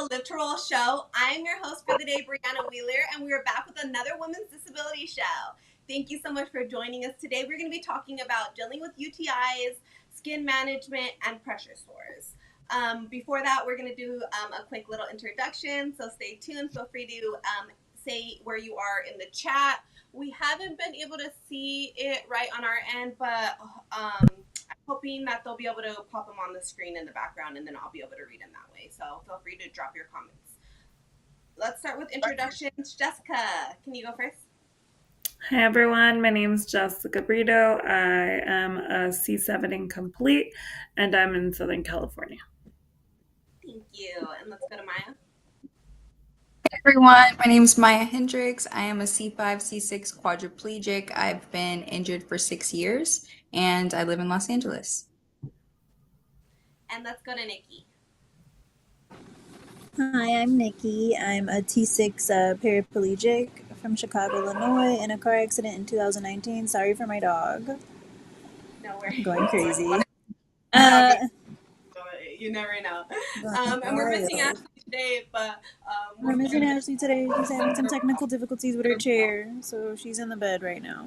the Live to Roll show. I'm your host for the day, Brianna Wheeler, and we are back with another women's disability show. Thank you so much for joining us today. We're going to be talking about dealing with UTIs, skin management, and pressure sores. Before that, we're going to do a quick little introduction, so stay tuned. Feel free to say where you are in the chat. We haven't been able to see it right on our end, but I'm hoping that they'll be able to pop them on the screen in the background, and then I'll be able to read them that way. So feel free to drop your comments. Let's start with introductions. Jessica, can you go first? Hi everyone, my name is Jessica Brito. I am a C7 incomplete and I'm in Southern California. Thank you. And let's go to Maya. Hey everyone, my name is Maya Hendricks. I am a C5, C6 quadriplegic. I've been injured for 6 years and I live in Los Angeles. And let's go to Nikki. Hi, I'm Nikki. I'm a T6 paraplegic from Chicago, Illinois, in a car accident in 2019. Sorry for my dog. No worries. Going crazy. You never know. And we're missing Ashley today, but we're missing Ashley today. She's having some technical difficulties with her chair, so she's in the bed right now.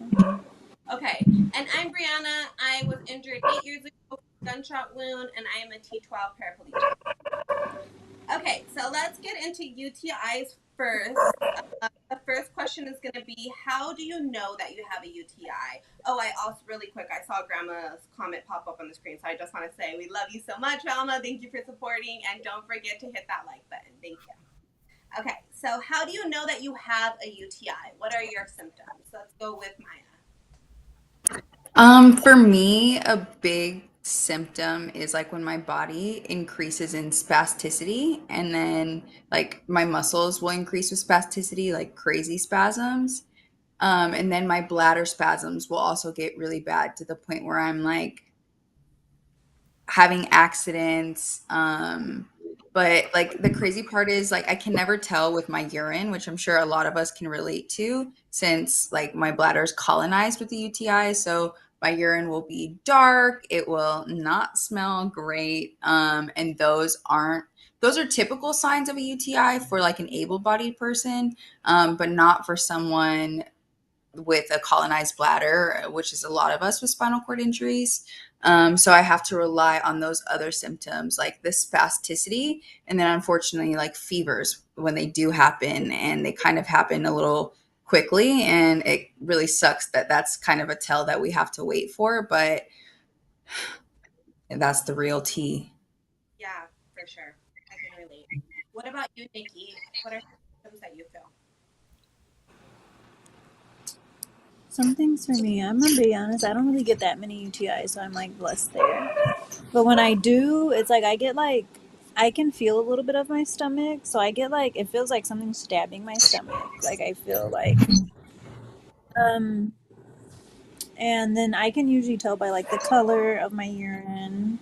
Okay, and I'm Brianna. I was injured 8 years ago with a gunshot wound, and I am a T12 paraplegic. Okay, so let's get into UTIs first. The first question is going to be, how do you know that you have a UTI? Oh, I also, really quick, I saw Grandma's comment pop up on the screen, so I just want to say we love you so much, Alma. Thank you for supporting, and don't forget to hit that like button. Thank you. Okay, so how do you know that you have a UTI? What are your symptoms? Let's go with Maya. For me, a big symptom is like when my body increases in spasticity and then like my muscles will increase with spasticity, like crazy spasms. And then my bladder spasms will also get really bad to the point where I'm like having accidents. But like the crazy part is like I can never tell with my urine, which I'm sure a lot of us can relate to since like my bladder is colonized with the UTI. So my urine will be dark, it will not smell great. And those are typical signs of a UTI for like an able-bodied person, but not for someone with a colonized bladder, which is a lot of us with spinal cord injuries. So I have to rely on those other symptoms like the spasticity, and then unfortunately like fevers when they do happen, and they kind of happen a little quickly, and it really sucks that that's kind of a tell that we have to wait for, but that's the real tea. Yeah, for sure. I can relate. What about you, Nikki? What are symptoms that you feel? Some things for me, I'm gonna be honest, I don't really get that many UTIs, so I'm like blessed there. But when I do, it's like I get like I can feel a little bit of my stomach, so I get like it feels like something stabbing my stomach. Like I feel like um and then I can usually tell by like the color of my urine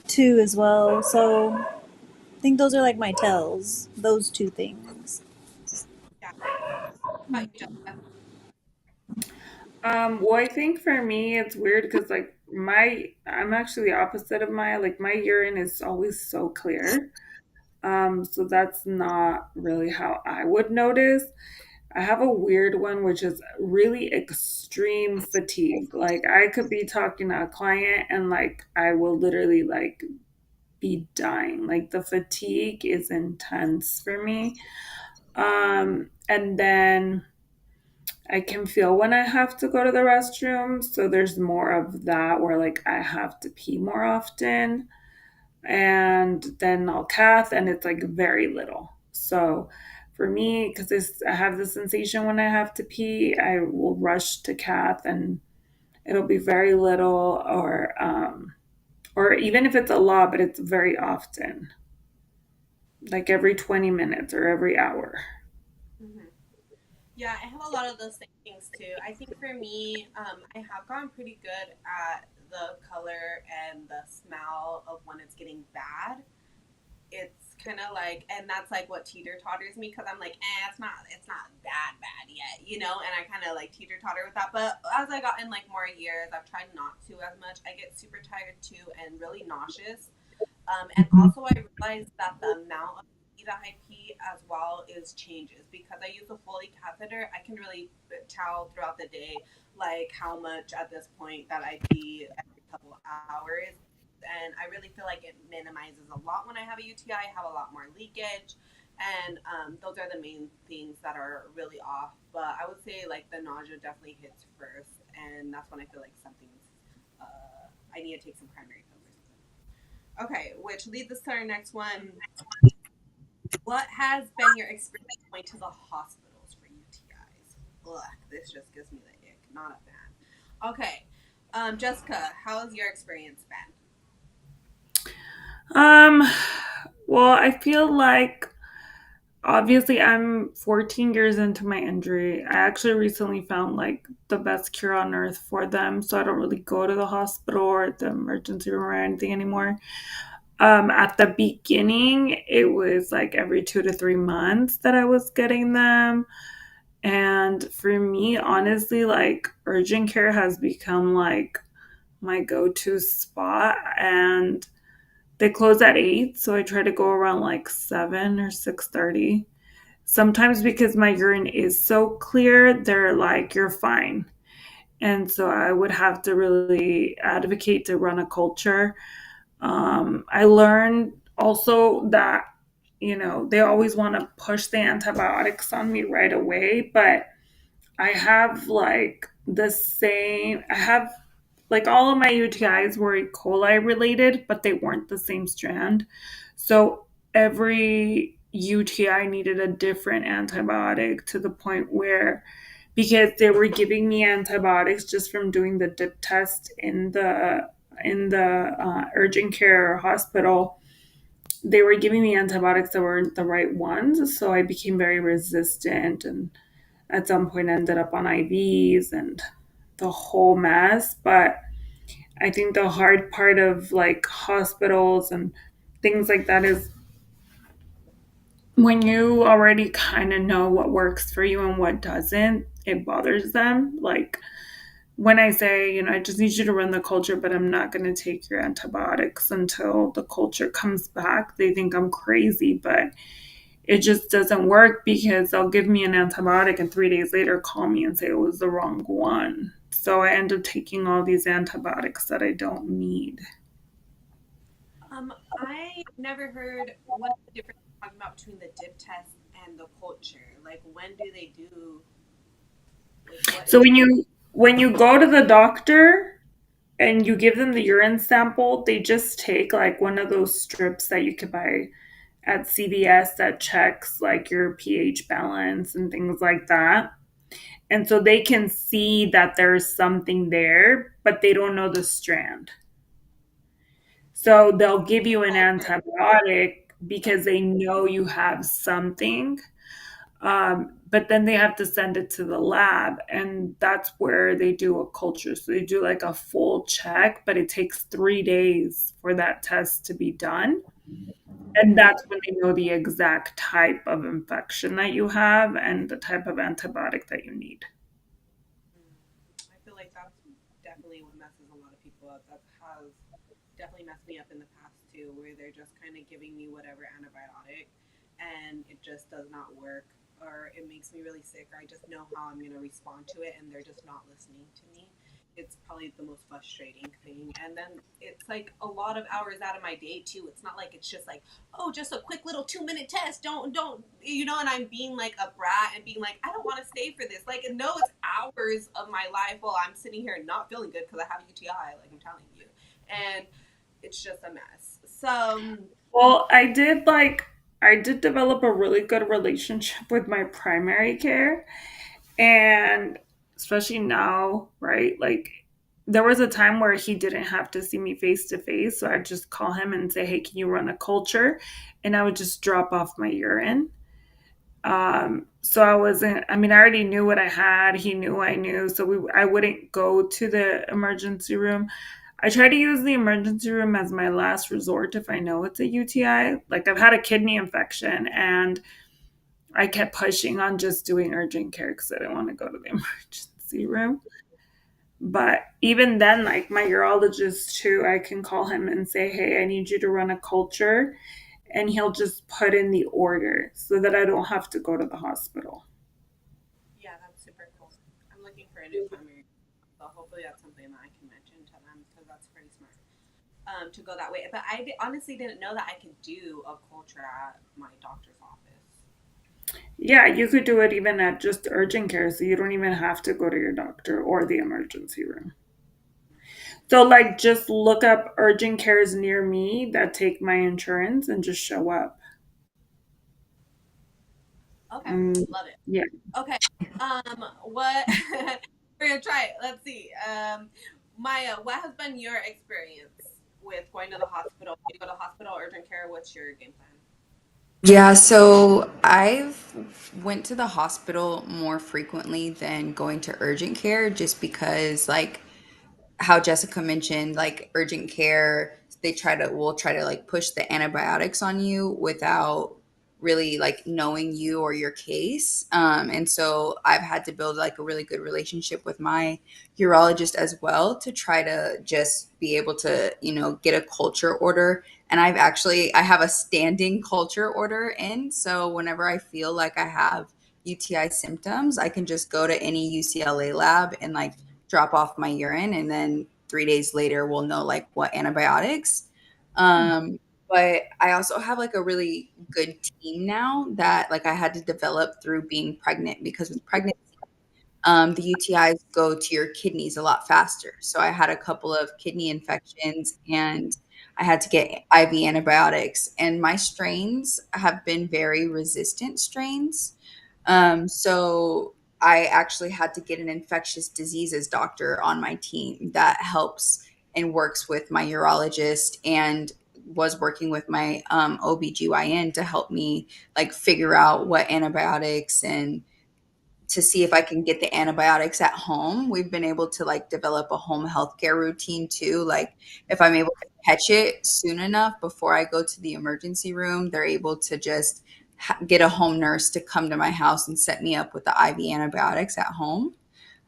too as well. So I think those are like my tells. Those two things. Yeah. How about you, Jessica? Well, I think for me it's weird because like I'm actually the opposite of Maya. Like my urine is always so clear. So that's not really how I would notice. I have a weird one, which is really extreme fatigue. Like I could be talking to a client and like I will literally like be dying. Like the fatigue is intense for me. And then I can feel when I have to go to the restroom. So there's more of that where like I have to pee more often. And then I'll cath and it's like very little. So for me, because I have the sensation when I have to pee, I will rush to cath and it'll be very little or even if it's a lot, but it's very often, like every 20 minutes or every hour. Mm-hmm. Yeah, I have a lot of those things too. I think for me, I have gotten pretty good at the color and the smell of when it's getting bad. It's kind of like, and that's like what teeter totters me because I'm like, it's not that bad yet, you know. And I kind of like teeter totter with that. But as I got in like more years, I've tried not to as much. I get super tired too and really nauseous. And also, I realized that the amount of pee that I pee as well is changes because I use a Foley catheter. I can really tell throughout the day like how much at this point that I pee every couple of hours. And I really feel like it minimizes a lot when I have a UTI. I have a lot more leakage, and those are the main things that are really off. But I would say like the nausea definitely hits first, and that's when I feel like something's. I need to take some primary pills or something. Okay, which leads us to our next one. What has been your experience going to the hospitals for UTIs? Ugh, this just gives me the ick. Not a fan. Okay, Jessica, how has your experience been? Um, well, I feel like obviously I'm 14 years into my injury. I actually recently found like the best cure on earth for them, so I don't really go to the hospital or the emergency room or anything anymore. At the beginning, it was like every 2 to 3 months that I was getting them. And for me, honestly, like urgent care has become like my go-to spot. And they close at 8, so I try to go around like 7 or 6:30. Sometimes because my urine is so clear, they're like, you're fine. And so I would have to really advocate to run a culture. I learned also that, they always want to push the antibiotics on me right away, but I have like I have like all of my UTIs were E. coli related, but they weren't the same strand. So every UTI needed a different antibiotic to the point where, because they were giving me antibiotics just from doing the dip test in the urgent care hospital, they were giving me antibiotics that weren't the right ones. So I became very resistant and at some point ended up on IVs and the whole mess. But I think the hard part of like hospitals and things like that is when you already kind of know what works for you and what doesn't, it bothers them. Like when I say, I just need you to run the culture, but I'm not going to take your antibiotics until the culture comes back, they think I'm crazy. But it just doesn't work because they'll give me an antibiotic and 3 days later call me and say it was the wrong one. So I end up taking all these antibiotics that I don't need. I never heard what's the difference you're talking about between the dip test and the culture. Like, when do they do? Like, what So is? when you go to the doctor and you give them the urine sample, they just take like one of those strips that you could buy at CVS that checks like your pH balance and things like that. And so they can see that there's something there, but they don't know the strand. So they'll give you an Okay. antibiotic because they know you have something, but then they have to send it to the lab, and that's where they do a culture. So they do like a full check, but it takes 3 days for that test to be done. And that's when they know the exact type of infection that you have and the type of antibiotic that you need. I feel like that's definitely what messes a lot of people up. That has definitely messed me up in the past too, where they're just kind of giving me whatever antibiotic and it just does not work, or it makes me really sick, or I just know how I'm going to respond to it and they're just not listening to me. It's probably the most frustrating thing. And then it's like a lot of hours out of my day too. It's not like it's just like, oh, just a quick little 2 minute test. Don't, and I'm being like a brat and being like, I don't want to stay for this. Like, no, it's hours of my life while I'm sitting here not feeling good because I have a UTI, like I'm telling you. And it's just a mess. So, Well, I did develop a really good relationship with my primary care, and especially now, right? Like there was a time where he didn't have to see me face to face, so I'd just call him and say, "Hey, can you run a culture?" And I would just drop off my urine. So I wasn't, I mean, I already knew what I had. He knew I knew. So I wouldn't go to the emergency room. I try to use the emergency room as my last resort if I know it's a UTI. Like I've had a kidney infection and I kept pushing on just doing urgent care because I didn't want to go to the emergency room. But even then, like my urologist too, I can call him and say, hey, I need you to run a culture. And he'll just put in the order so that I don't have to go to the hospital. Yeah, that's super cool. I'm looking for a new primary, so hopefully that's something that I can mention to them because that's pretty smart. To go that way. But honestly didn't know that I could do a culture at my doctor's office. Yeah, you could do it even at just urgent care, so you don't even have to go to your doctor or the emergency room. So, like, just look up urgent cares near me that take my insurance and just show up. Okay, And love it. yeah. Okay, what we're gonna try it. Let's see. Maya, what has been your experience with going to the hospital? You go to the hospital, urgent care. What's your game plan? Yeah, so I've went to the hospital more frequently than going to urgent care just because like how Jessica mentioned, like urgent care, they will try to like push the antibiotics on you without really like knowing you or your case. And so I've had to build like a really good relationship with my urologist as well to try to just be able to, get a culture order. And I have a standing culture order in. So whenever I feel like I have UTI symptoms, I can just go to any UCLA lab and like drop off my urine, and then 3 days later we'll know like what antibiotics. But I also have like a really good team now that like I had to develop through being pregnant, because with pregnancy, the UTIs go to your kidneys a lot faster. So I had a couple of kidney infections and I had to get IV antibiotics, and my strains have been very resistant strains. So I actually had to get an infectious diseases doctor on my team that helps and works with my urologist, and was working with my OBGYN to help me like figure out what antibiotics, and to see if I can get the antibiotics at home. We've been able to like develop a home healthcare routine too. Like if I'm able to catch it soon enough before I go to the emergency room, they're able to just get a home nurse to come to my house and set me up with the IV antibiotics at home.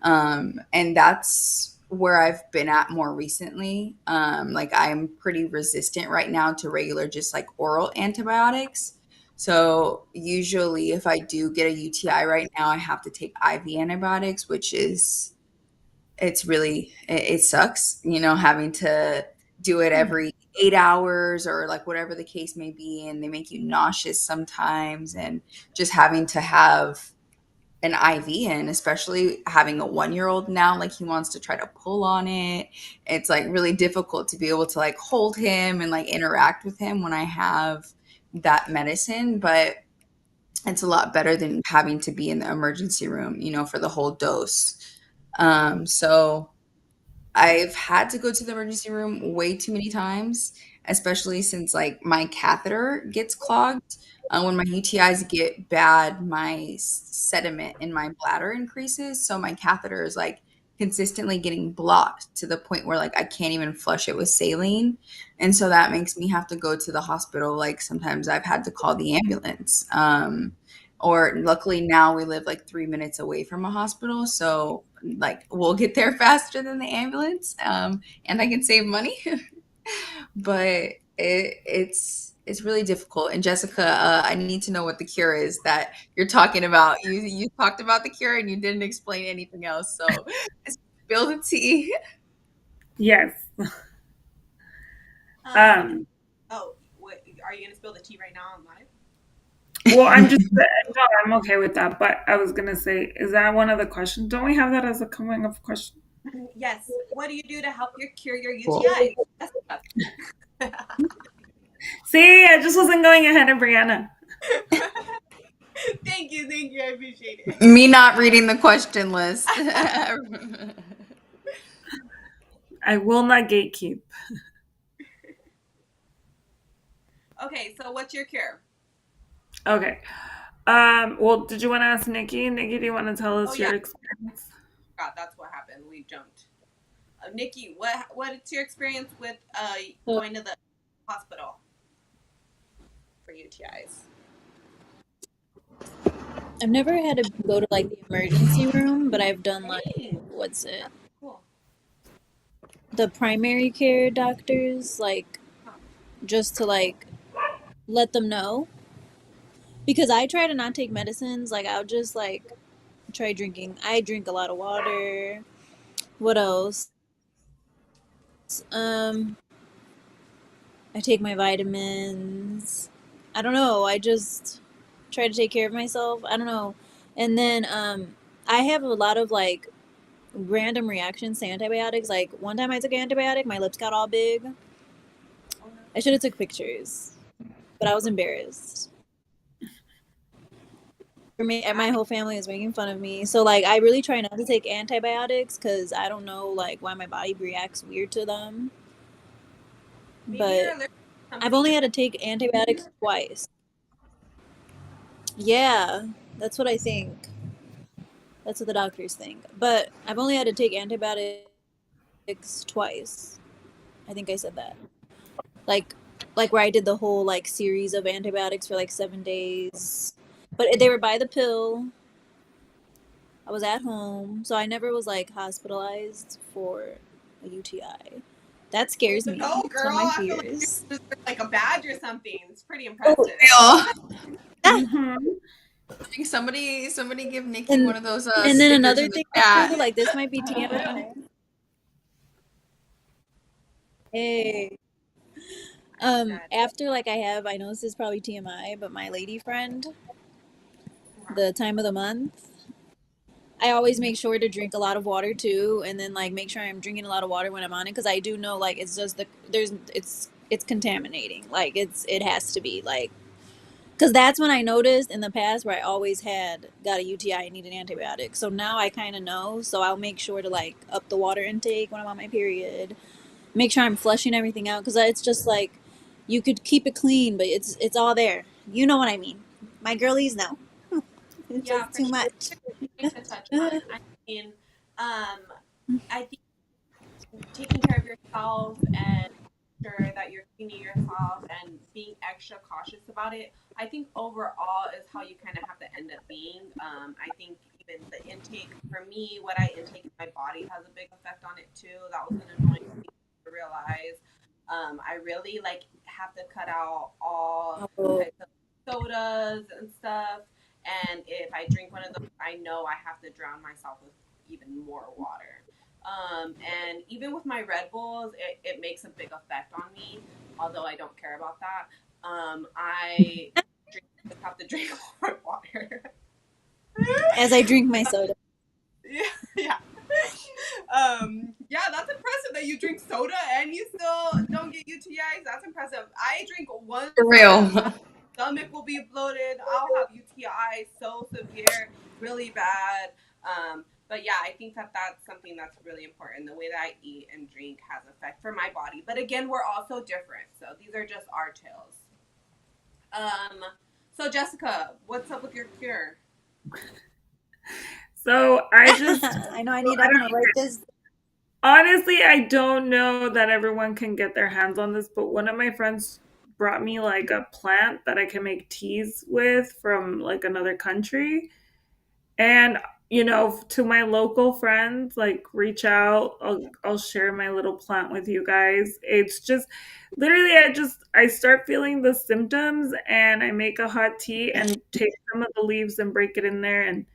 And that's where I've been at more recently. Like I'm pretty resistant right now to regular, just like oral antibiotics. So usually if I do get a UTI right now, I have to take IV antibiotics, which is, it sucks, having to do it every 8 hours or like whatever the case may be. And they make you nauseous sometimes, and just having to have an IV in, especially having a 1 year old now, like he wants to try to pull on it. It's like really difficult to be able to like hold him and like interact with him when I have that medicine. But it's a lot better than having to be in the emergency room, for the whole dose. So I've had to go to the emergency room way too many times, especially since like my catheter gets clogged. When my UTIs get bad, my sediment in my bladder increases. So my catheter is like consistently getting blocked to the point where like I can't even flush it with saline. And so that makes me have to go to the hospital. Like sometimes I've had to call the ambulance. Or luckily now we live like 3 minutes away from a hospital. So like we'll get there faster than the ambulance, and I can save money. But it's really difficult. And Jessica, I need to know what the cure is that you're talking about. You talked about the cure and you didn't explain anything else, so spill the tea. Yes. Um, Um, oh, what, are you gonna spill the tea right now on live? well, I'm just, no, I'm okay with that. But I was going to say, is that one of the questions? Don't we have that as a coming up question? Yes. What do you do to help cure your Cool. UTIs? See, I just wasn't going ahead of Brianna. Thank you. I appreciate it. Me not reading the question list. I will not gatekeep. Okay, so what's your cure? Okay. Well, did you want to ask Nikki? Nikki, do you want to tell Oh us yeah, your experience? God, that's what happened. We jumped. Nikki, what's your experience with So going to the hospital for UTIs? I've never had to go to like the emergency room, but I've done like Dang, what's it? that's cool. the primary care doctors, like, just to like let them know. Because I try to not take medicines. Like, I'll just like try drinking. I drink a lot of water. What else? Um, I take my vitamins. I don't know. I just try to take care of myself. I don't know. And then I have a lot of like random reactions to antibiotics. Like one time I took an antibiotic, my lips got all big. I should have took pictures, but I was embarrassed. For me, and my whole family was making fun of me. So like I really try not to take antibiotics because I don't know like why my body reacts weird to them. Maybe you're But allergic to I've something. only had to take antibiotics twice. Yeah, that's what I think. That's what the doctors think. But I've only had to take antibiotics twice. I think I said that. Like like where I did the whole like series of antibiotics for like 7 days. But they were by the pill. I was at home, so I never was like hospitalized for a UTI. That Way scares to me. go, It's one girl. of my I feel like you're fears. just like a badge or something. It's pretty Oh, impressive. Real. ah! Mm-hmm. Like somebody give Nikki And one of those and then stickers another in the thing too, chat. like this might be For real. TMI. Hey, I'm dead. after like I know this is probably TMI, but my lady friend, Uh-huh. the time of the month, I always make sure to drink a lot of water too, and then like make sure I'm drinking a lot of water when I'm on it because I do know like it's just it's contaminating. Like it has to be like because that's when I noticed in the past where I always had got a UTI and needed antibiotics. So now I kind of know. So I'll make sure to like up the water intake when I'm on my period. Make sure I'm flushing everything out because it's just like you could keep it clean, but it's all there. You know what I mean? My girlies know. It's Yeah, just for too sure. much. It's a good thing to touch on. I mean, um, I think taking care of yourself and sure that you're cleaning yourself and being extra cautious about it, I think overall is how you kind of have to end up being. I think even the intake for me, what I intake in my body has a big effect on it too. That was an annoying thing to realize. I really like have to cut out all Oh, types of sodas and stuff. And if I drink one of those, I know I have to drown myself with even more water. And even with my Red Bulls, it makes a big effect on me, although I don't care about that. I just have to drink more water. as I drink my soda. Yeah, yeah. Yeah, that's impressive that you drink soda and you still don't get UTIs. That's impressive. I drink one For soda, real. my stomach will be bloated. I'll have UTI so severe, really bad. But yeah, I think that that's something that's really important. The way that I eat and drink has effect for my body. But again, we're all so different. So these are just our tales. Um, so Jessica, what's up with your cure? So I just, I know I well, need. I I'm don't, gonna write this. honestly, I don't know that everyone can get their hands on this, but one of my friends brought me like a plant that I can make teas with from like another country. And to my local friends, like reach out. I'll share my little plant with you guys. It's just literally I start feeling the symptoms and I make a hot tea and take some of the leaves and break it in there, and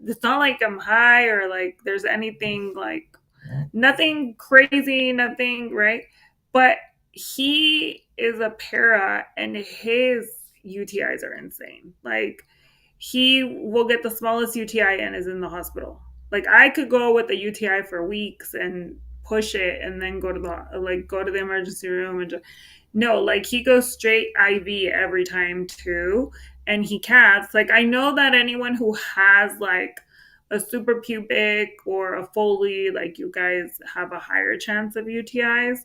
it's not like I'm high or like there's anything like nothing crazy, nothing, right? But he is a para and his UTIs are insane. Like he will get the smallest UTI and is in the hospital. Like I could go with a UTI for weeks and push it and then go to the emergency room and just no, like he goes straight IV every time too. And he cats. Like I know that anyone who has like a super pubic or a Foley, like you guys have a higher chance of UTIs.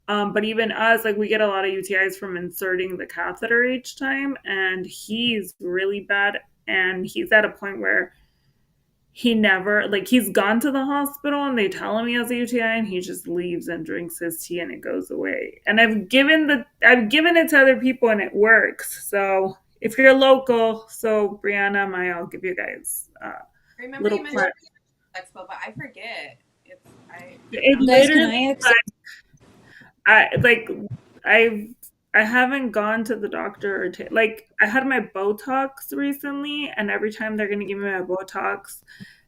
But even us, like we get a lot of UTIs from inserting the catheter each time, and he's really bad. And he's at a point where he never, like, he's gone to the hospital and they tell him he has a UTI, and he just leaves and drinks his tea and it goes away. And I've given it to other people and it works. So if you're local, so Brianna, I'll give you guys I remember little you mentioned plant. Expo, but I forget. It's It Guys, can literally I ask? like I like I've I haven't gone to the doctor or like I had my Botox recently, and every time they're gonna give me my Botox,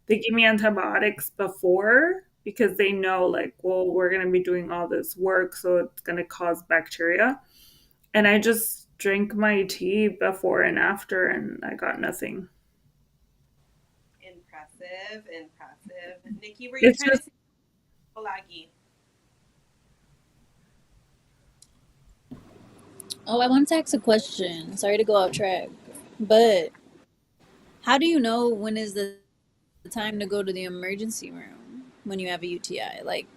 they give me antibiotics before because they know like, well, we're gonna be doing all this work, so it's gonna cause bacteria. And I just drank my tea before and after, and I got nothing. Impressive, impressive. Nikki, were you It's trying to just say laggy? Oh, I wanted to ask a question. Sorry to go off track, but how do you know when is the time to go to the emergency room when you have a UTI? Like,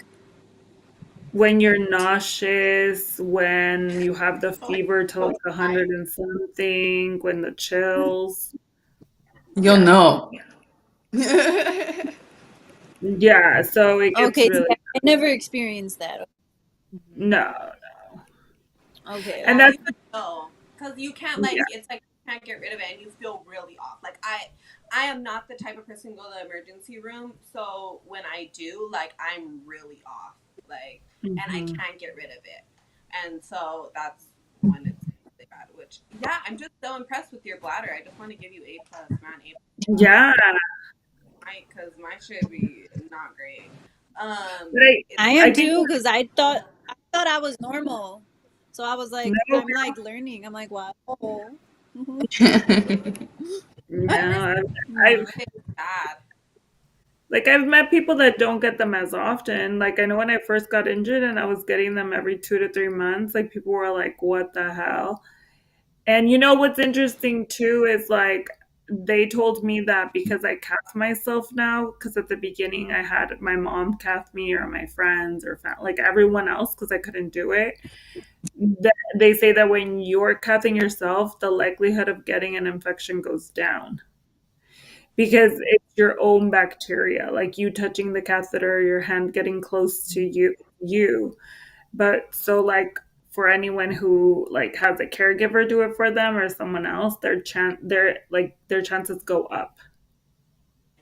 when you're nauseous, when you have the Oh, fever to like 100 and something, when the chills. You'll Yeah. know. Yeah, so it gets okay, see, really I never experienced that. no. Okay, And yeah, that's you would know because you can't yeah. it's like you can't get rid of it, and you feel really off. Like I am not the type of person to go to the emergency room, so when I do, like I'm really off, like, and I Mhm. can't get rid of it, and so that's when it's really bad. Which yeah, I'm just so impressed with your bladder. I just want to give you A plus, man, A plus. Yeah, Because my should be not great. but It's I I am think too because I thought I was normal, so I was like, no, I'm like learning. I'm like, wow. Mhm. I never no. No. I've say it's bad. like I've met people that don't get them as often. Like I know when I first got injured and I was getting them every 2 to 3 months, like people were like, "What the hell?" And you know what's interesting too is like they told me that because I cath myself now, because at the beginning I had my mom cath me or my friends or like everyone else because I couldn't do it. That they say that when you're cathing yourself, the likelihood of getting an infection goes down because it's your own bacteria, like you touching the catheter, your hand getting close to you. But so like for anyone who like has a caregiver do it for them or someone else, their chances go up.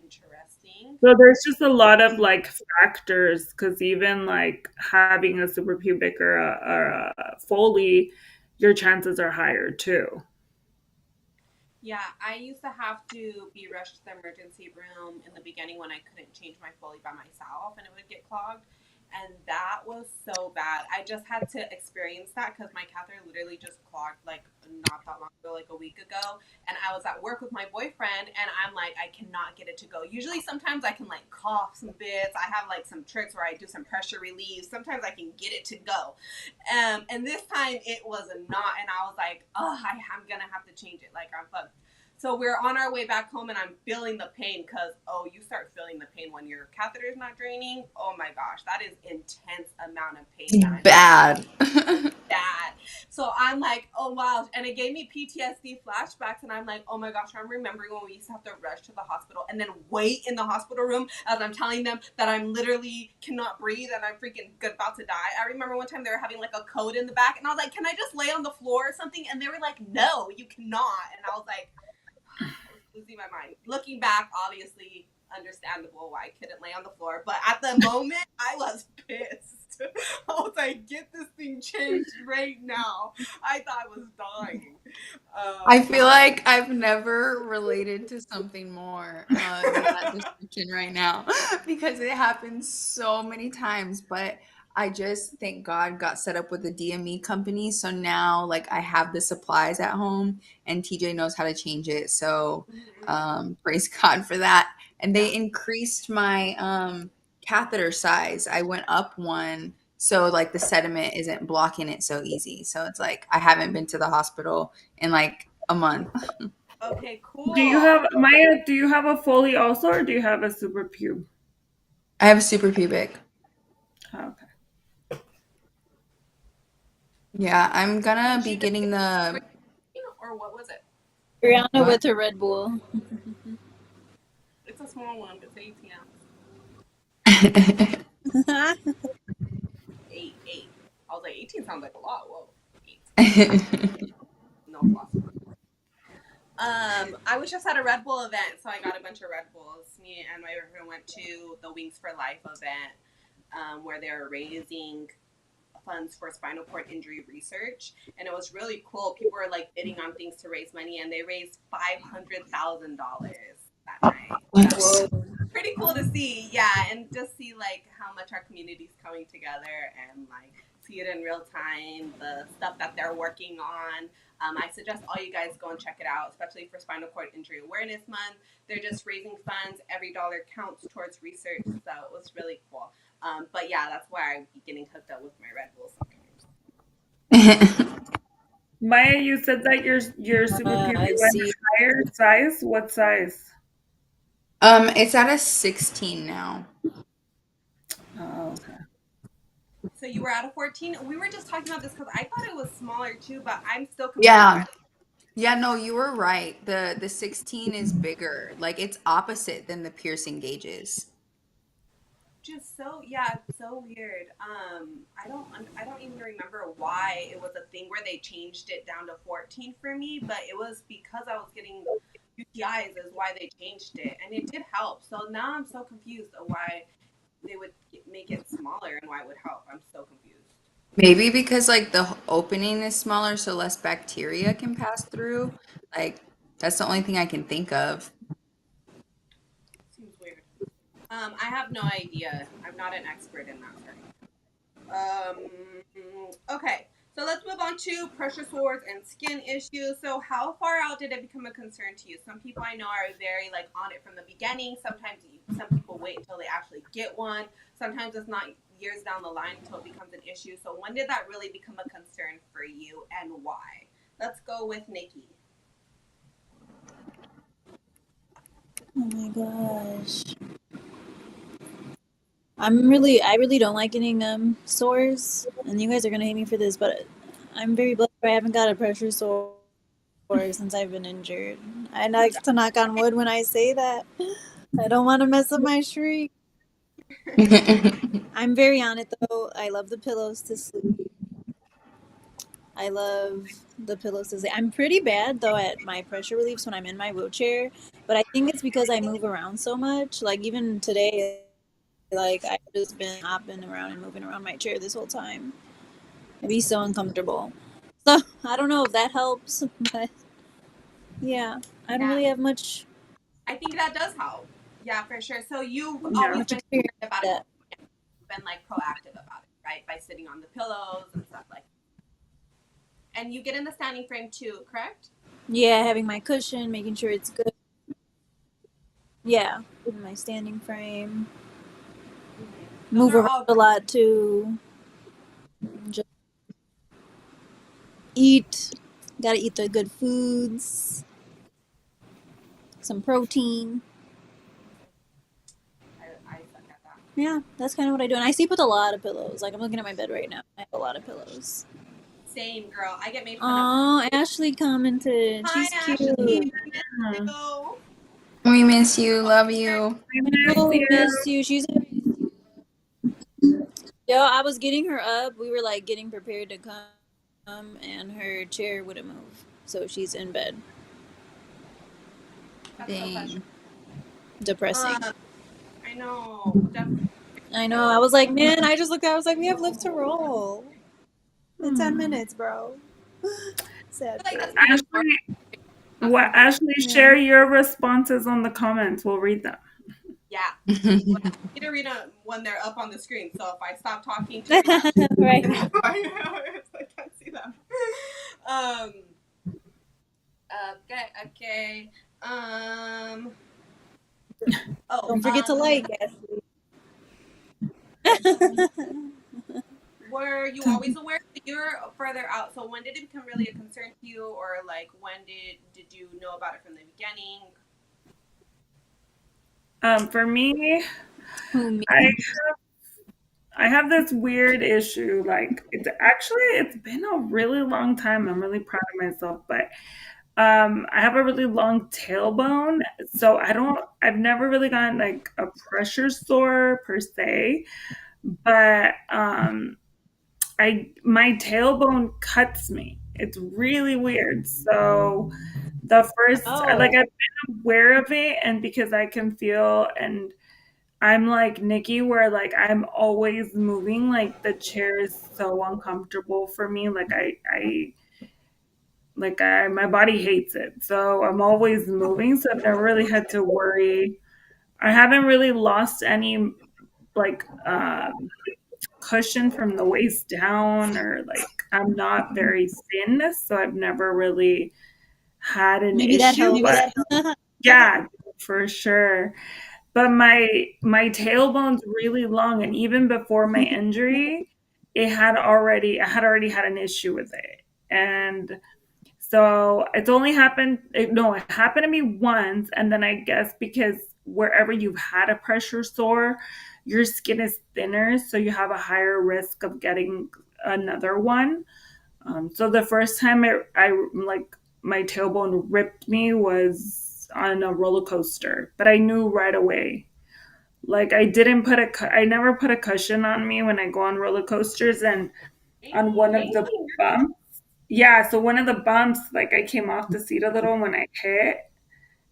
Interesting. So there's just a lot of like factors because even like having a suprapubic or a Foley, your chances are higher too. Yeah, I used to have to be rushed to the emergency room in the beginning when I couldn't change my Foley by myself and it would get clogged. And that was so bad. I just had to experience that because my catheter literally just clogged like not that long ago, like a week ago. And I was at work with my boyfriend and I'm like, I cannot get it to go. Usually, sometimes I can like cough some bits. I have like some tricks where I do some pressure relief. Sometimes I can get it to go. And this time it was not. And I was like, oh, I'm going to have to change it. Like, I'm fucked. So we're on our way back home, and I'm feeling the pain because, oh, you start feeling the pain when your catheter is not draining. Oh my gosh, that is intense amount of pain, man. Bad. Bad. So I'm like, oh wow, and it gave me PTSD flashbacks, and I'm like, oh my gosh, I'm remembering when we used to have to rush to the hospital and then wait in the hospital room as I'm telling them that I'm literally cannot breathe and I'm freaking about to die. I remember one time they were having like a code in the back, and I was like, can I just lay on the floor or something? And they were like, no, you cannot. And I was like, I was losing my mind. Looking back, obviously understandable why I couldn't lay on the floor, but at the moment, I was pissed. I was like, get this thing changed right now. I thought I was dying. I feel Yeah. like I've never related to something more than that description right now because it happens so many times. But I just, thank God, got set up with a DME company. So now, like, I have the supplies at home and TJ knows how to change it. So praise God for that. And Yeah. they increased my catheter size. I went up one. So, like, the sediment isn't blocking it so easy. So it's like I haven't been to the hospital in like a month. Okay, Do you cool. have Maya? Do you have a Foley also, or do you have a super pube? I have a super pubic. Oh, okay. Yeah, I'm gonna Did be she just getting get the or what was it? Brianna what? with her Red Bull. It's a small one, but it's 18 ounce. 8. I was like, 18 sounds like a lot. Whoa. 8. No floss. I was just at a Red Bull event, so I got a bunch of Red Bulls. Me and my boyfriend went to the Wings for Life event. where they're raising funds for spinal cord injury research, and it was really cool. People were like bidding on things to raise money, and they raised $500,000 that night. Yes. Whoa. Pretty cool to see, yeah, and just see like how much our community's coming together and like see it in real time, the stuff that they're working on. I suggest all you guys go and check it out, especially for Spinal Cord Injury Awareness Month. They're just raising funds. Every dollar counts towards research, so it was really cool. But yeah, that's why I be getting hooked up with my Red Bull sometimes. Maya, you said that your super pubic I went see. higher size. What size? It's at a 16 now. Oh, okay. So you were at a 14. We were just talking about this because I thought it was smaller too, but I'm still confused Yeah. by Yeah, no, you were right. The 16 is bigger. Like it's opposite than the piercing gauges. just so yeah, it's so weird. I don't even remember why it was a thing where they changed it down to 14 for me, but it was because I was getting UTIs is why they changed it, and it did help. So now I'm so confused of why they would make it smaller and why it would help. I'm so confused. Maybe because like the opening is smaller, so less bacteria can pass through. Like that's the only thing I can think of. Seems weird. I have no idea. I'm not an expert in that. Sorry. Okay, so let's move on to pressure sores and skin issues. So, how far out did it become a concern to you? Some people I know are very like on it from the beginning. Sometimes some people wait until they actually get one. Sometimes it's not years down the line until it becomes an issue. So, when did that really become a concern for you, and why? Let's go with Nikki. Oh my gosh. I really don't like getting sores, and you guys are gonna hate me for this, but I'm very blessed. I haven't got a pressure sore since I've been injured. I like to knock on wood when I say that. I don't want to mess up my streak. I'm very on it though. I love the pillows to sleep. I love the pillows to sleep. I'm pretty bad though at my pressure reliefs when I'm in my wheelchair, but I think it's because I move around so much. Like even today, like I've just been hopping around and moving around my chair this whole time. It'd be so uncomfortable. So I don't know if that helps, but yeah, I don't Yeah, really have much I think that does help. Yeah, for sure. So you've Yeah. always much been experience concerned about with it, that. been like proactive about it, right? By sitting on the pillows and stuff like that. And you get in the standing frame too, correct? Yeah, having my cushion, making sure it's good. Yeah, my standing frame. Those Move are around all a lot too. Just eat. Gotta eat the good foods. Some protein. I suck at that. Yeah, that's kind of what I do. And I sleep with a lot of pillows. Like I'm looking at my bed right now. I have a lot of pillows. Same girl. I get made fun of. Oh, Ashley commented. Hi She's cute. Ashley, we miss Hmm. you. We miss you, Oh, love sorry. you. We miss Oh, you. miss you. She's yo. I was getting her up. We were like getting prepared to come, and her chair wouldn't move, so she's in bed. That's so Dang. frustrating. Depressing. I know. Definitely. I know. I was like, man. I just looked at. I was like, we have lift to roll in 10 minutes, bro. I Sad feel like face. that's even more Ashley, after what? birth. Ashley, Yeah. share your responses on the comments. We'll read them. Yeah. Well, I need to read them when they're up on the screen. So if I stop talking to read them, Right. I can't see them. Um. Okay. Oh. Don't forget to like, Ashley. Were you always aware that you're further out? So when did it become really a concern to you, or like when did you know about it from the beginning? For me, Who me? I I have this weird issue. Like it's been a really long time. I'm really proud of myself, but I have a really long tailbone, so I've never really gotten like a pressure sore per se, but I my tailbone cuts me. It's really weird. So the first like Oh, I've been aware of it, and because I can feel and I'm like Nikki, where like I'm always moving. Like the chair is so uncomfortable for me. My body hates it. So I'm always moving. So I've never really had to worry. I haven't really lost any like cushion from the waist down, or like I'm not very thin, so I've never really had an Maybe that issue. helps. But yeah, for sure. But my tailbone's really long, and even before my injury, I had already had an issue with it. And so it's only happened, no, it happened to me once. And then I guess because wherever you've had a pressure sore, your skin is thinner. So you have a higher risk of getting another one. So the first time I like my tailbone ripped me was on a roller coaster, but I knew right away. Like I never put a cushion on me when I go on roller coasters, and on one of the bumps, yeah, so one of the bumps, like I came off the seat a little when I hit,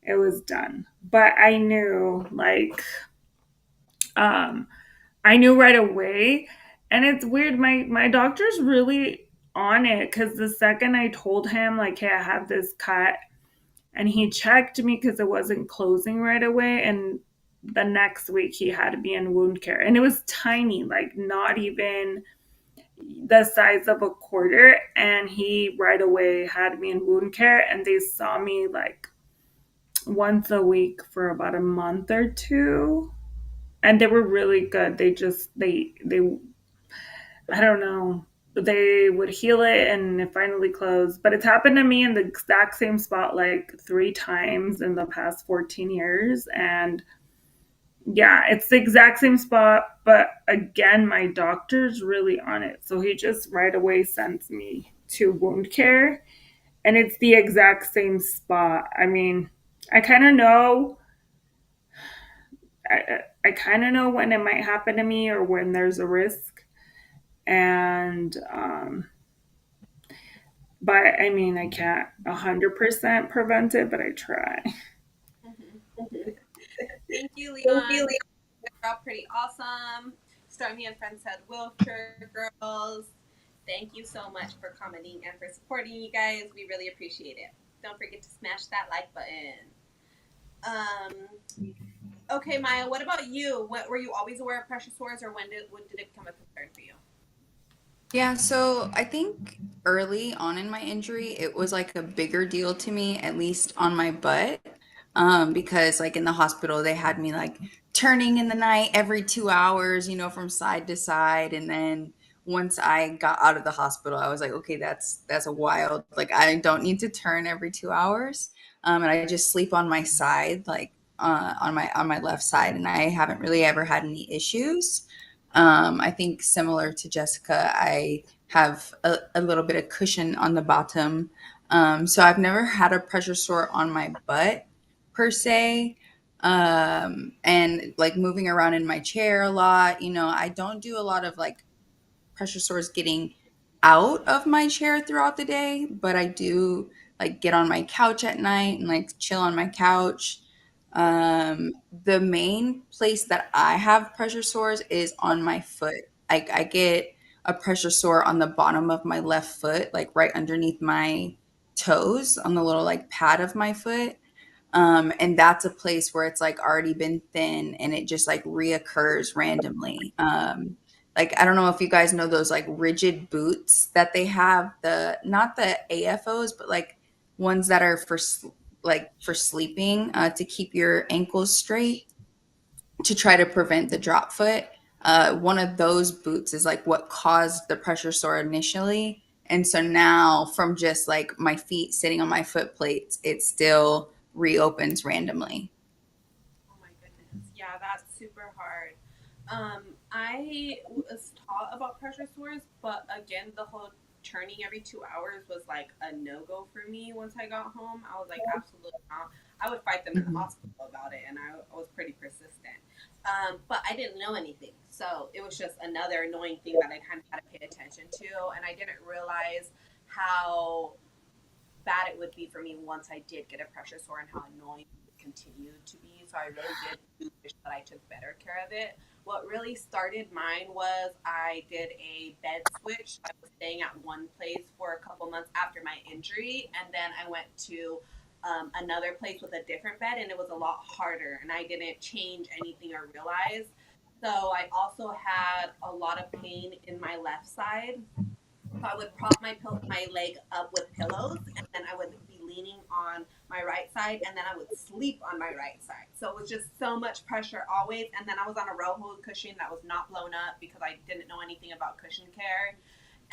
it was done. But um I knew right away. And it's weird, my doctor's really on it, because the second I told him like, hey, I have this cut, and he checked me because it wasn't closing right away, and the next week he had me in wound care, and it was tiny, like not even the size of a quarter, and he right away had me in wound care, and they saw me like once a week for about a month or two, and they were really good. They I don't know, they would heal it and it finally closed. But it's happened to me in the exact same spot like 3 times in the past 14 years. And yeah, it's the exact same spot. But again, my doctor's really on it. So he just right away sends me to wound care. And it's the exact same spot. I mean, I kind of know. I kind of know when it might happen to me or when there's a risk. And but I mean, I can't 100% prevent it, but I try. Mhm. Thank you, Leon. You're all pretty awesome. Stormy and Friends said wheelchair girls. Thank you so much for commenting and for supporting, you guys. We really appreciate it. Don't forget to smash that like button. Okay, Maya, what about you? What, were you always aware of pressure sores, or when did it become a concern for you? Yeah, so I think early on in my injury, it was like a bigger deal to me, at least on my butt, because like in the hospital, they had me like turning in the night every 2 hours, from side to side, and then once I got out of the hospital, I was like, okay, that's a wild. Like I don't need to turn every 2 hours, and I just sleep on my side, like on my left side, and I haven't really ever had any issues. I think similar to Jessica, I have a little bit of cushion on the bottom. So I've never had a pressure sore on my butt per se. And like moving around in my chair a lot, I don't do a lot of like pressure sores getting out of my chair throughout the day, but I do like get on my couch at night and like chill on my couch. The main place that I have pressure sores is on my foot. I get a pressure sore on the bottom of my left foot, like right underneath my toes on the little like pad of my foot. And that's a place where it's like already been thin and it just like reoccurs randomly. Like I don't know if you guys know those like rigid boots that they have, the not the AFOs, but like ones that are like for sleeping, to keep your ankles straight to try to prevent the drop foot. One of those boots is like what caused the pressure sore initially. And so now, from just like my feet sitting on my foot plates, it still reopens randomly. Oh my goodness. Yeah, that's super hard. I was taught about pressure sores, but again, the whole turning every 2 hours was like a no go for me once I got home. I was like, absolutely not. I would fight them in the Mhm. hospital about it, and I was pretty persistent. But I didn't know anything. So it was just another annoying thing that I kind of had to pay attention to. And I didn't realize how bad it would be for me once I did get a pressure sore and how annoying it continued to be. So I really did wish that I took better care of it. What really started mine was I did a bed switch. I was staying at one place for a couple months after my injury, and then I went to another place with a different bed, and it was a lot harder, and I didn't change anything or realize. So I also had a lot of pain in my left side. So I would prop my leg up with pillows, and then I would be leaning on my right side, and then I would sleep on my right side. So it was just so much pressure always. And then I was on a row cushion that was not blown up because I didn't know anything about cushion care,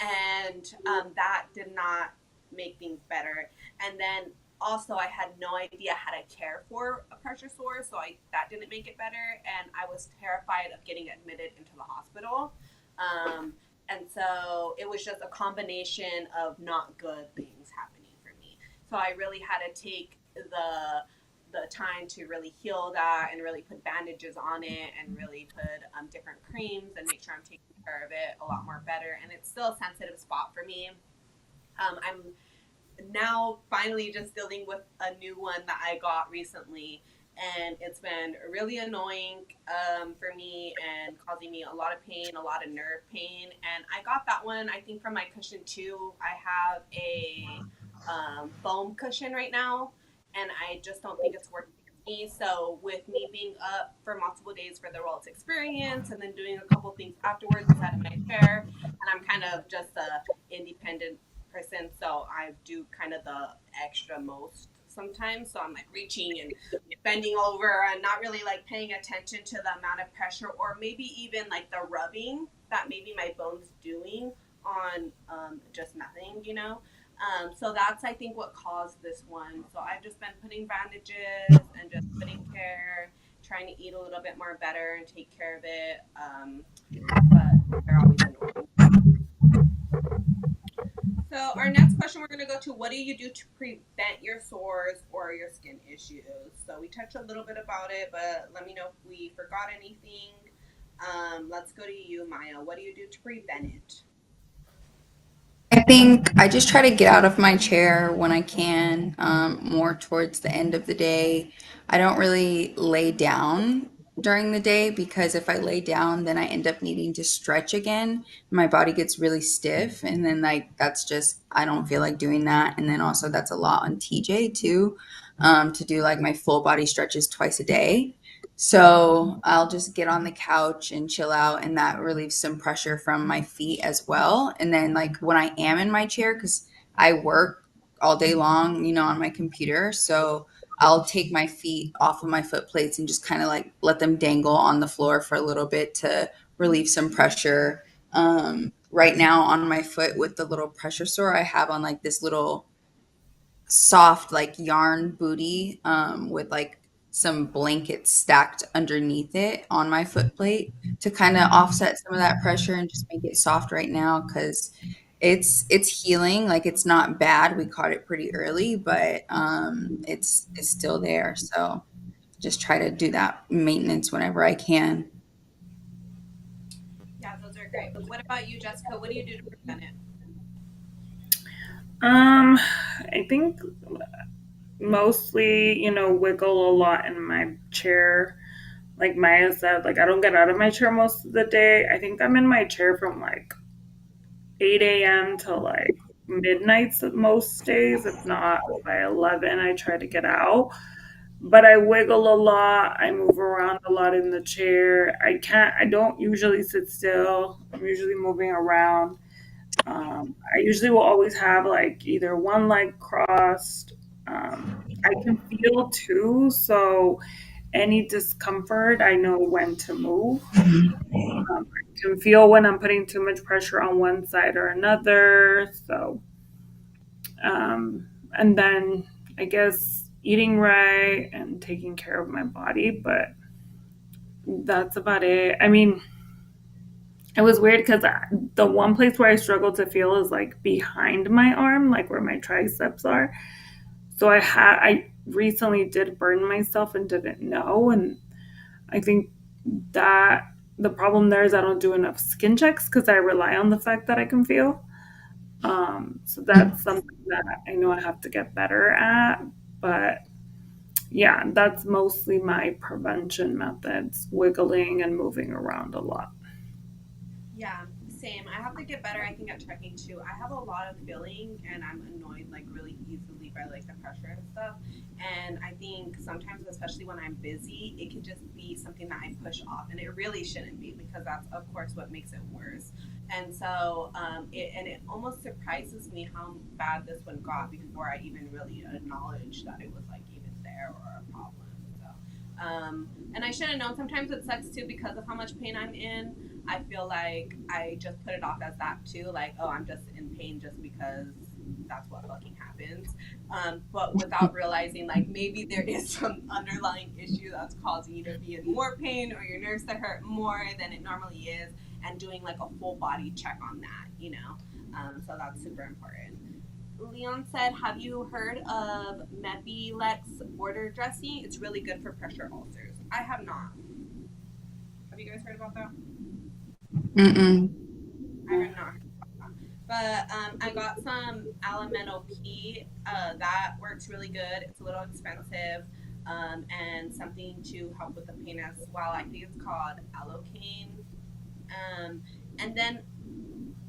and that did not make things better. And then also I had no idea how to care for a pressure sore, so that didn't make it better. And I was terrified of getting admitted into the hospital. Um, and so it was just a combination of not good things happening for me. So I really had to take the time to really heal that and really put bandages on it and really put different creams and make sure I'm taking care of it a lot more better. And it's still a sensitive spot for me. I'm now finally just dealing with a new one that I got recently, and it's been really annoying for me and causing me a lot of pain, a lot of nerve pain. And I got that one, I think, from my cushion too. I have a foam cushion right now, and I just don't think it's working for me. So with me being up for multiple days for the World's experience and then doing a couple things afterwards inside of my chair, and I'm kind of just a independent person, so I do kind of the extra most sometimes. So I'm like reaching and bending over and not really like paying attention to the amount of pressure or maybe even like the rubbing that maybe my bones doing on just nothing. So that's, I think, what caused this one. So I've just been putting bandages and just putting care, trying to eat a little bit more better and take care of it. But they're always annoying. So our next question, we're going to go to, what do you do to prevent your sores or your skin issues? So we touched a little bit about it, but let me know if we forgot anything. Let's go to you, Maya. What do you do to prevent it? I think I just try to get out of my chair when I can, more towards the end of the day. I don't really lay down during the day because if I lay down, then I end up needing to stretch again. My body gets really stiff, and then like that's just I don't feel like doing that. And then also that's a lot on TJ too, to do like my full body stretches twice a day. So I'll just get on the couch and chill out, and that relieves some pressure from my feet as well. And then, like, when I am in my chair, because I work all day long, on my computer. So I'll take my feet off of my foot plates and just kind of like let them dangle on the floor for a little bit to relieve some pressure. Right now, on my foot with the little pressure sore, I have on like this little soft like yarn booty, with like some blankets stacked underneath it on my foot plate to kind of offset some of that pressure and just make it soft right now because it's healing. Like it's not bad, we caught it pretty early, but it's still there. So just try to do that maintenance whenever I can. Yeah, those are great. What about you, Jessica? What do you do to prevent it? I think mostly, wiggle a lot in my chair. Like Maya said, like I don't get out of my chair most of the day. I think I'm in my chair from like 8 a.m. to like midnight most days. If not by 11, I try to get out. But I wiggle a lot. I move around a lot in the chair. I don't usually sit still. I'm usually moving around. I usually will always have like either one leg crossed. I can feel too, so any discomfort, I know when to move. I can feel when I'm putting too much pressure on one side or another. So, and then I guess eating right and taking care of my body, but that's about it. I mean, it was weird because the one place where I struggle to feel is like behind my arm, like where my triceps are. So I recently did burn myself and didn't know, and I think that the problem there is I don't do enough skin checks because I rely on the fact that I can feel. So that's something that I know I have to get better at. But yeah, that's mostly my prevention methods, wiggling and moving around a lot. Yeah, same. I have to get better, I think, at checking too. I have a lot of feeling and I'm annoyed like really easily by like the pressure and stuff. And I think sometimes, especially when I'm busy, it can just be something that I push off. And it really shouldn't be because that's, of course, what makes it worse. And so it almost surprises me how bad this one got before I even really acknowledged that it was like even there or a problem. So, and I should have known. Sometimes it sucks too because of how much pain I'm in. I feel like I just put it off as that too, like, oh, I'm just in pain just because that's what fucking happens. But without realizing, like, maybe there is some underlying issue that's causing you to be in more pain or your nerves to hurt more than it normally is, and doing like a full body check on that, you know? So that's super important. Leon said, have you heard of Mepilex border dressing? It's really good for pressure ulcers. I have not. Have you guys heard about that? Mm-mm. I have not heard about that. But I got some Alimento P. That works really good. It's a little expensive. And something to help with the pain as well. I think it's called Allocaine. And then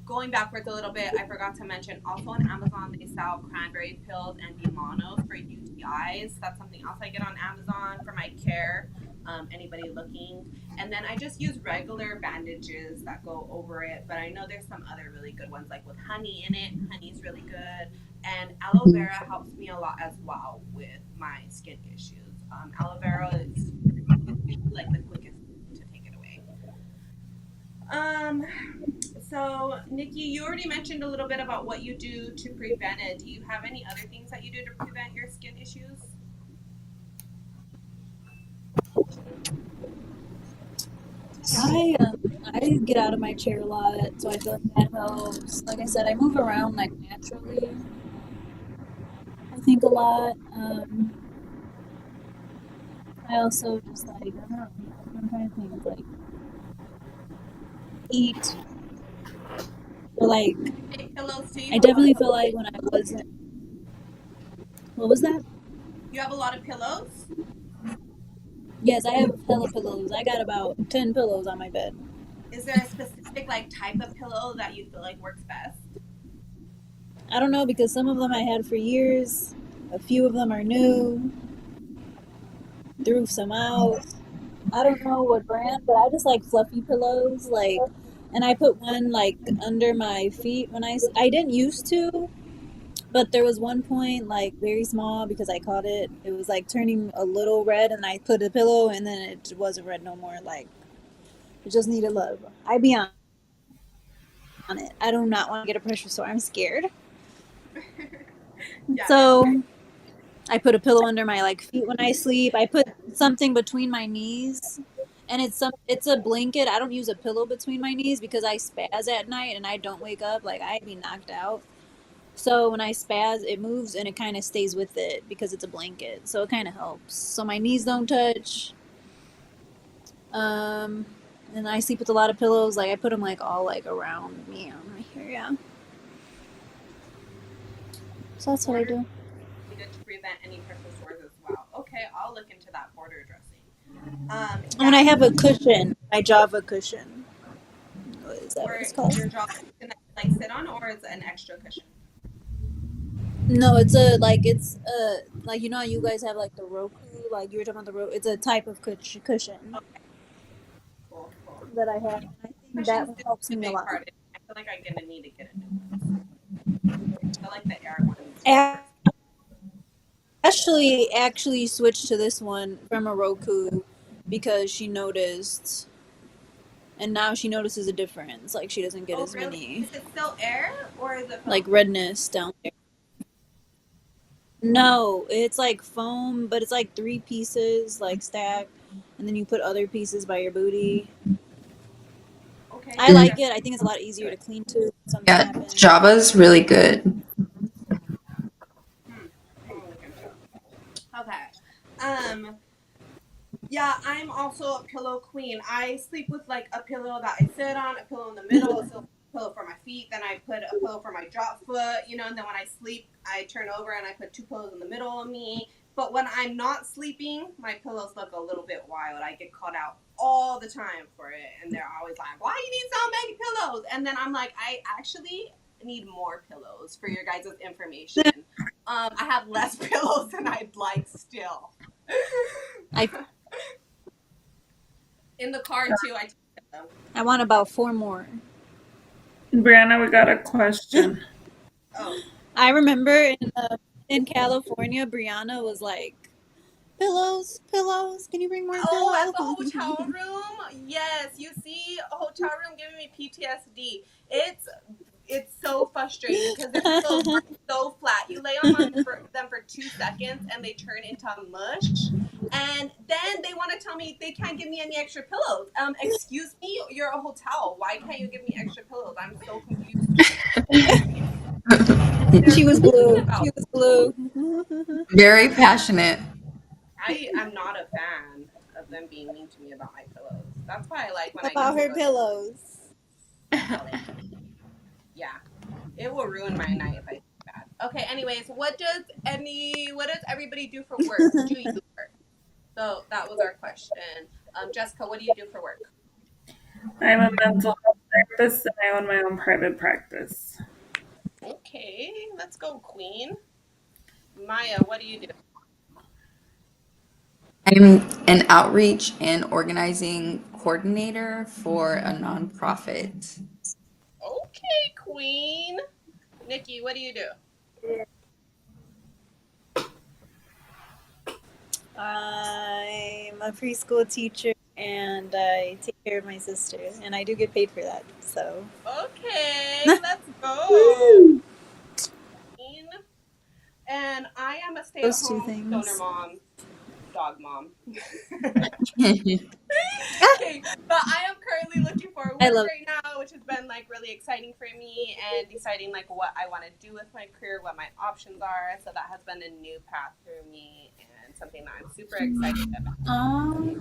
going backwards a little bit, I forgot to mention also on Amazon they sell cranberry pills and Dilanos for UTIs. That's something else I get on Amazon for my care. Anybody looking, and then I just use regular bandages that go over it. But I know there's some other really good ones, like with honey in it. Honey's really good, and aloe vera helps me a lot as well with my skin issues. Aloe vera is usually like the quickest to take it away. Um, so, Nikki, you already mentioned a little bit about what you do to prevent it. Do you have any other things that you do to prevent your skin issues? I get out of my chair a lot, so I feel like that helps. Like I said, I move around like naturally. I think a lot. I also just like I don't know. I'm trying to think like eat or like Do you take pillows too? You I have a lot of definitely feel pillows. like when I wasn't. What was that? You have a lot of pillows. Yes, I have hella pillows. I got about 10 pillows on my bed. Is there a specific like type of pillow that you feel like works best? I don't know because some of them I had for years. A few of them are new. Threw some out. I don't know what brand, but I just like fluffy pillows. Like, and I put one like under my feet when I didn't used to, but there was one point like very small because I caught it. It was like turning a little red, and I put a pillow, and then it wasn't red no more. Like it just needed love. I be on it. I do not want to get a pressure sore. I'm scared. Yeah, no, So I put a pillow under my like feet when I sleep. I put something between my knees. And it's a blanket. I don't use a pillow between my knees because I spaz at night and I don't wake up. Like I be knocked out. So when I spaz, it moves and it kind of stays with it because it's a blanket. So it kind of helps. So my knees don't touch. Um, and I sleep with a lot of pillows. Like I put them like all like around me on my here. Yeah. So that's what I border do. really good to prevent any pressure sores as well. Okay, I'll look into that border dressing. And I Yeah, have a cushion, my Java cushion. Is that what for it's called? your jaw can that like sit on, or is it an extra cushion? No, it's a like you know how you guys have like the Roku, like you were talking about the Roku. It's a type of cushion Okay, cool, cool. that I have. And I think that Cushions one do helps play a me a big lot. part. I feel like I'm gonna need to get a new one soon. I feel like the air ones work A- perfect. actually switched to this one from a Roku because she noticed, and now she notices a difference. Like she doesn't get Oh, as really? many Is it still air or is it like foam? redness down there. No, it's like foam, but it's like 3 pieces like stacked, and then you put other pieces by your booty. Okay, I yeah, Mm. like it. I think it's a lot easier to clean too if something Yeah, happens. Java's really good. hmm. I'm gonna look into it. Okay. Um, Yeah, I'm also a pillow queen. I sleep with like a pillow that I sit on, a pillow in the middle, a pillow for my feet, then I put a pillow for my drop foot, and then when I sleep, I turn over and I put two pillows in the middle of me. But when I'm not sleeping, my pillows look a little bit wild. I get called out all the time for it, and they're always like, "Why you need so many pillows?" And then I'm like, I actually need more pillows for your guys' information. I have less pillows than I'd like still. I In the car too, I take them. I want about 4 more. Brianna, we got a question. Oh, I remember in California, Brianna was like, pillows, pillows. Can you bring more oh, at the pillows? hotel room. Yes, you see, a hotel room giving me PTSD. It's so frustrating because their pillows are so flat. You lay them for 2 seconds and they turn into mush. And then they want to tell me they can't give me any extra pillows. Excuse me, you're a hotel. Why can't you give me extra pillows? I'm so confused. They're She was mean blue. about. She was blue. Very passionate. I am not a fan of them being mean to me about my pillows. That's why I like when I get About to her go pillows. about it. Yeah, it will ruin my night if I do that. Okay. Anyways, what does everybody do for work? Do you work? So that was our question. Jessica, what do you do for work? I'm a mental health therapist and I own my own private practice. Okay, let's go, Queen. Maya, what do you do? I'm an outreach and organizing coordinator for a nonprofit. Okay, Queen. Nikki, what do you do? I'm a preschool teacher and I take care of my sister, and I do get paid for that. So, Okay, let's go, Queen. And I am a those two stay-at-home stoner things. mom, dog mom. I Okay, but I am currently looking for I work love right now, which has been like really exciting for me and deciding like what I want to do with my career, what my options are. So that has been a new path for me and something that I'm super excited it. about. Oh,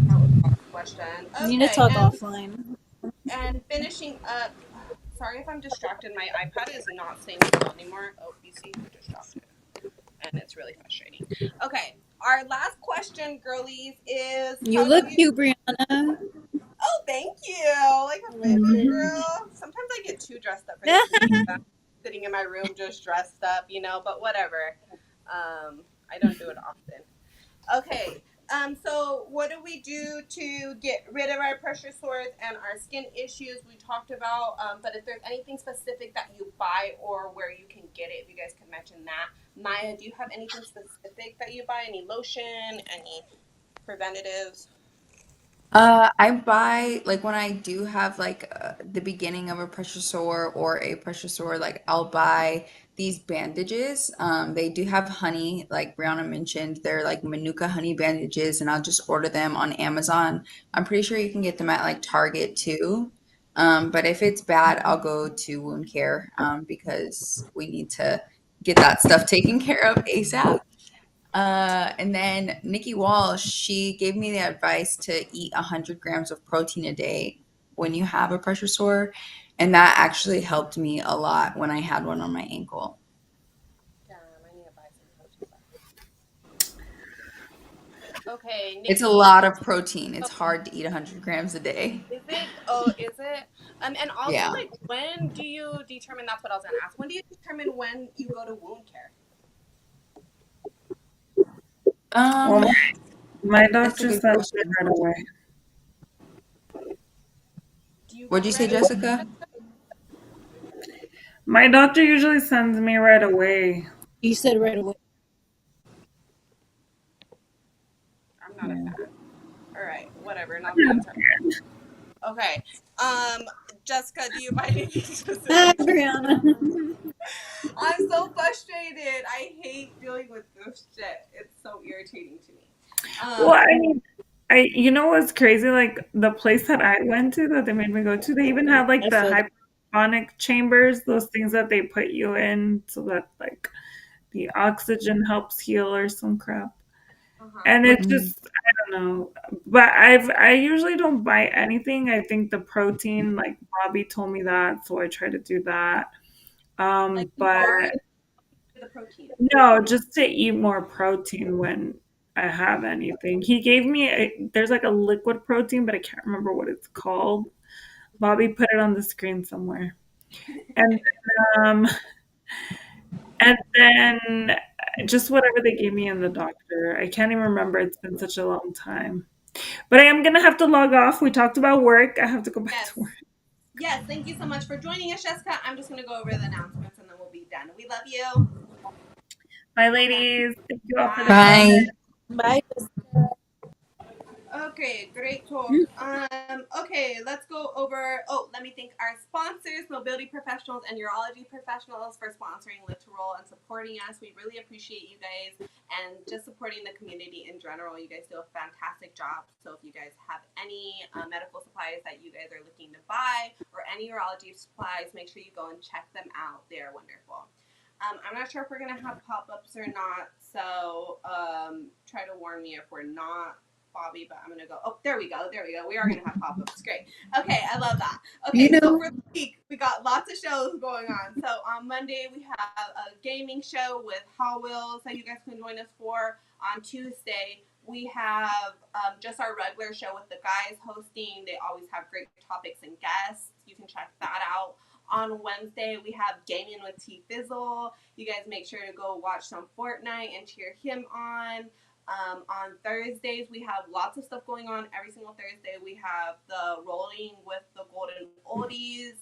That was our question. we need to Okay, talk offline. and finishing up. Sorry if I'm distracted. My iPad is not staying still anymore. Oh, you see, I'm distracted, and it's really frustrating. Okay, our last question, girlies, is You how do look you? cute, Brianna. Oh, thank you. Like a favorite girl. Sometimes I get too dressed up for these meetings. I'm sitting in my room just dressed up, but whatever. I don't do it often. Okay. So what do we do to get rid of our pressure sores and our skin issues? We talked about, but if there's anything specific that you buy or where you can get it, if you guys can mention that. Maya, do you have anything specific that you buy? Any lotion? Any preventatives? I buy like when I do have like the beginning of a pressure sore or a pressure sore, like I'll buy these bandages. They do have honey, like Brianna mentioned. They're like Manuka honey bandages, and I'll just order them on Amazon. I'm pretty sure you can get them at like Target too. But if it's bad, I'll go to wound care because we need to get that stuff taken care of ASAP. And then Nikki Walsh, she gave me the advice to eat 100 grams of protein a day when you have a pressure sore. And that actually helped me a lot when I had one on my ankle. Yeah, I need to buy some protein back. Okay, It's a Nikki. lot of protein. It's Oh, hard to eat 100 grams a day. is it? Oh, is it? And also, Yeah. like, when do you determine? That's what I was gonna ask. When do you determine when you go to wound care? Well, Um, my that's a doctor good said it question. right away. Do you What'd go you say, right away? Jessica? My doctor usually sends me right away. You said right away. I'm not a Yeah. fan. All right, whatever. Not the answer. Okay. Um, Jessica, do you buy anything Ah, specific? Brianna. I'm so frustrated. I hate dealing with this shit. It's so irritating to me. Well, Um, I mean, what's crazy? Like the place that I went to that they made me go to, they even have like I the feel that. hyponic chambers, those things that they put you in so that like the oxygen helps heal or some crap. uh-huh. And it's Mm. just, I don't know. But I usually don't buy anything. I think the protein, like Bobby told me that, so I try to do that. Like But bars, the protein? No, just to eat more protein when I have anything. He gave me there's like a liquid protein, but I can't remember what it's called. Bobby put it on the screen somewhere. And um and then just whatever they gave me in the doctor. I can't even remember. It's been such a long time. But I am gonna have to log off. We talked about work. I have to go back Yes. to work. Yes, thank you so much for joining us, Jessica. I'm just going to go over the announcements and then we'll be done. We love you. Bye, ladies. Thank you all for the Bye. Bye. comments. Bye. Okay, great talk. Okay, let's go over. Oh, let me thank our sponsors, mobility professionals and urology professionals, for sponsoring Live to Roll and supporting us. We really appreciate you guys and just supporting the community in general. You guys do a fantastic job. So if you guys have any medical supplies that you guys are looking to buy or any urology supplies, make sure you go and check them out. They are wonderful. I'm not sure if we're gonna have pop-ups or not, so try to warn me if we're not, Bobby, but I'm gonna go. Oh, there we go. We are gonna have pop-ups. Great. Okay, I love that. Okay, so for the week, we got lots of shows going on. So on Monday, we have a gaming show with Hot Wheels that you guys can join us for. On Tuesday, we have just our regular show with the guys hosting. They always have great topics and guests. You can check that out. On Wednesday, we have Gaming with T Fizzle. You guys make sure to go watch some Fortnite and cheer him on. On Thursdays, we have lots of stuff going on. Every single Thursday, we have the Rolling with the Golden Oldies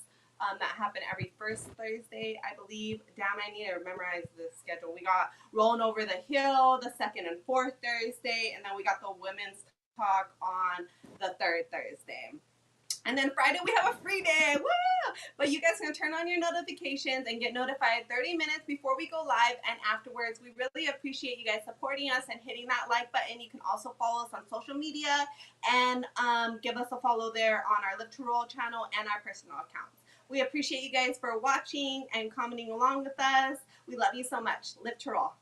that happen every first Thursday, I believe. Damn, I need to memorize the schedule. We got Rolling Over the Hill the second and fourth Thursday, and then we got the Women's Talk on the third Thursday. And then Friday, we have a free day. Woo! But you guys can turn on your notifications and get notified 30 minutes before we go live and afterwards. We really appreciate you guys supporting us and hitting that like button. You can also follow us on social media and give us a follow there on our Live to Roll channel and our personal accounts. We appreciate you guys for watching and commenting along with us. We love you so much. Live to Roll.